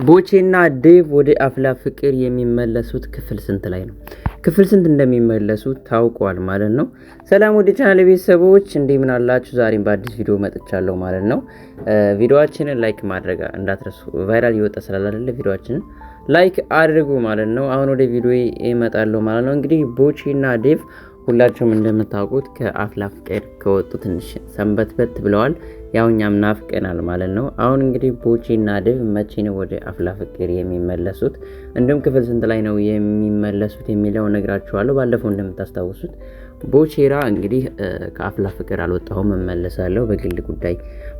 ቦቼና ዴቭ ወደ አፍላ ፍቅር የሚመለሱት ክፍል ስንት ላይ ነው? ክፍል ስንት እንደሚመለሱ ታውቋል ማለት ነው። ሰላም ወደ ቻናል ቤተሰቦች እንደምን አላችሁ? ዛሬም በአዲስ ቪዲዮ መጥቻለሁ ማለት ነው። ቪዲዮአችንን ላይክ ማድረግ እንዳትረሱ፣ ቫይራል ይወጣ ስላል አይደለ ቪዲዮአችንን ላይክ አድርጉ ማለት ነው። አሁን ወደ ቪዲዮ እመጣለሁ ማለት ነው። እንግዲህ ቦቼና ዴቭ ሁላችሁም እንደምታውቁት ከአፍላ ፍቅር ከወጡ ትንሽ ሰንበትበት ብለዋል። ያው እኛም ናፍቀናል ማለት ነው። አሁን እንግዲህ ቦቼና ዴቭ መቼ ነው ወደ አፍላ ፍቅር የሚመለሱት፣ እንዲሁም ክፍል ስንት ላይ ነው የሚመለሱት የሚለው ነግራችኋለሁ። ባለፈው እንደምታስታውሱት ቦቼራ እንግዲህ ከአፍላ ፍቅር አልወጣሁም እመለሳለሁ በግል ጉዳይ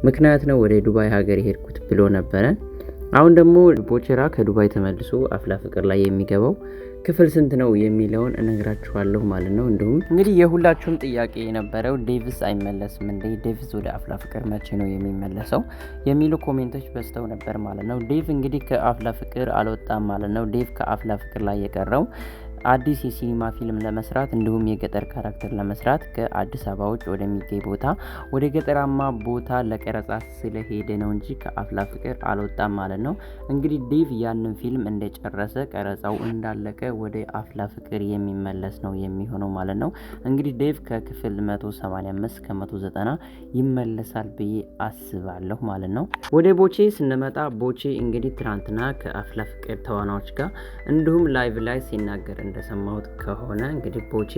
ምክንያት ነው ወደ ዱባይ ሀገር የሄድኩት ብሎ ነበረ። አሁን ደግሞ ቦቼራ ከዱባይ ተመልሶ አፍላ ፍቅር ላይ የሚገባው ክፍል ስንት ነው የሚለውን እነግራችኋለሁ ማለት ነው። እንዲሁም እንግዲህ የሁላችሁም ጥያቄ የነበረው ዴቭስ አይመለስም እንዴ፣ ዴቭስ ወደ አፍላ ፍቅር መቼ ነው የሚመለሰው የሚሉ ኮሜንቶች በዝተው ነበር ማለት ነው። ዴቭ እንግዲህ ከአፍላ ፍቅር አልወጣም ማለት ነው። ዴቭ ከአፍላ ፍቅር ላይ የቀረው አዲስ የሲኒማ ፊልም ለመስራት እንዲሁም የገጠር ካራክተር ለመስራት ከአዲስ አበባ ውጭ ወደሚገኝ ቦታ ወደ ገጠራማ ቦታ ለቀረጻ ስለሄደ ነው እንጂ ከአፍላ ፍቅር አልወጣም ማለት ነው። እንግዲህ ዴቭ ያንን ፊልም እንደጨረሰ ቀረጻው እንዳለቀ ወደ አፍላ ፍቅር የሚመለስ ነው የሚሆነው ማለት ነው። እንግዲህ ዴቭ ከክፍል 185 ከ190 ይመለሳል ብዬ አስባለሁ ማለት ነው። ወደ ቦቼ ስንመጣ ቦቼ እንግዲህ ትናንትና ከአፍላ ፍቅር ተዋናዮች ጋር እንዲሁም ላይቭ ላይ ሲናገር እንደሰማሁት ከሆነ እንግዲህ ቦቼ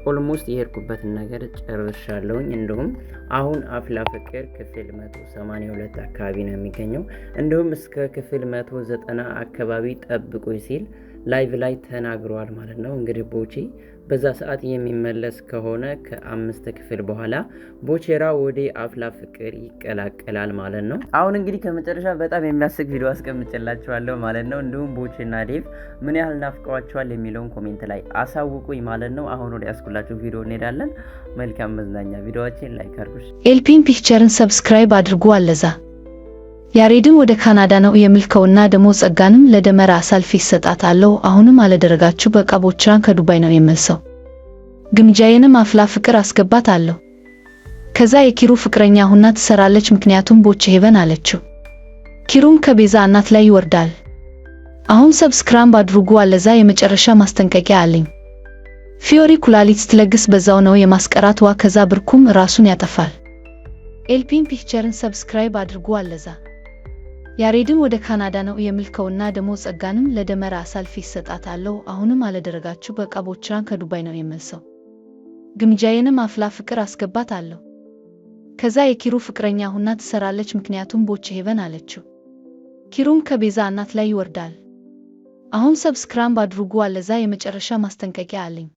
ኦልሞስት የሄድኩበትን ነገር ጨርሻለሁኝ። እንዲሁም አሁን አፍላ ፍቅር ክፍል 182 አካባቢ ነው የሚገኘው። እንዲሁም እስከ ክፍል 190 አካባቢ ጠብቁኝ ሲል ላይቭ ላይ ተናግሯል ማለት ነው። እንግዲህ ቦቼ በዛ ሰዓት የሚመለስ ከሆነ ከ5 ክፍል በኋላ ቦቼራ ወደ አፍላ ፍቅር ይቀላቀላል ማለት ነው። አሁን እንግዲህ ከመጨረሻ በጣም የሚያስቅ ቪዲዮ አስቀምጬላችኋለሁ ማለት ነው። እንዲሁም ቦቼና ዴቭ ምን ያህል ናፍቀዋቸዋል የሚለውን ኮሜንት ላይ አሳውቁኝ ማለት ነው። አሁን ወደ ያስኩላችሁ ቪዲዮ እንሄዳለን። መልካም መዝናኛ። ቪዲዮአችን ላይክ አድርጉ። ኤልፒን ፒክቸርን ሰብስክራይብ አድርጉ። አለዛ ያሬድም ወደ ካናዳ ነው የምልከውና ደግሞ ጸጋንም ለደመራ አሳልፌ ይሰጣታለሁ። አሁንም አለደረጋችሁ በቃ ቦቼራን ከዱባይ ነው የመልሰው። ግምጃዬንም አፍላ ፍቅር አስገባታለሁ። ከዛ የኪሩ ፍቅረኛ ሁና ትሰራለች፣ ምክንያቱም ቦቼ ሄቨን አለችው። ኪሩም ከቤዛ እናት ላይ ይወርዳል። አሁን ሰብስክራይብ አድርጉ። አለዛ የመጨረሻ ማስጠንቀቂያ አለኝ። ፊዮሪ ኩላሊት ስትለግስ በዛው ነው የማስቀራት ዋ ከዛ ብርኩም ራሱን ያጠፋል። ኤልፒን ፒክቸርን ሰብስክራይብ አድርጉ። አለዛ ያሬድም ወደ ካናዳ ነው የምልከውና ደግሞ ጸጋንም ለደመራ አሳልፌ ይሰጣታለሁ። አሁንም አለደረጋችሁ በቃ ቦቼራን ከዱባይ ነው የመልሰው። ግምጃዬንም አፍላ ፍቅር አስገባታለሁ። ከዛ የኪሩ ፍቅረኛ ሁና ትሰራለች፣ ምክንያቱም ቦቼ ሄቨን አለችው። ኪሩም ከቤዛ እናት ላይ ይወርዳል። አሁን ሰብስክራይብ አድርጉ። አለዛ የመጨረሻ ማስጠንቀቂያ አለኝ።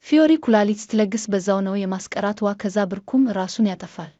ፊዮሪ ኩላሊት ስትለግስ በዛው ነው የማስቀራት ዋ ከዛ ብርኩም ራሱን ያጠፋል።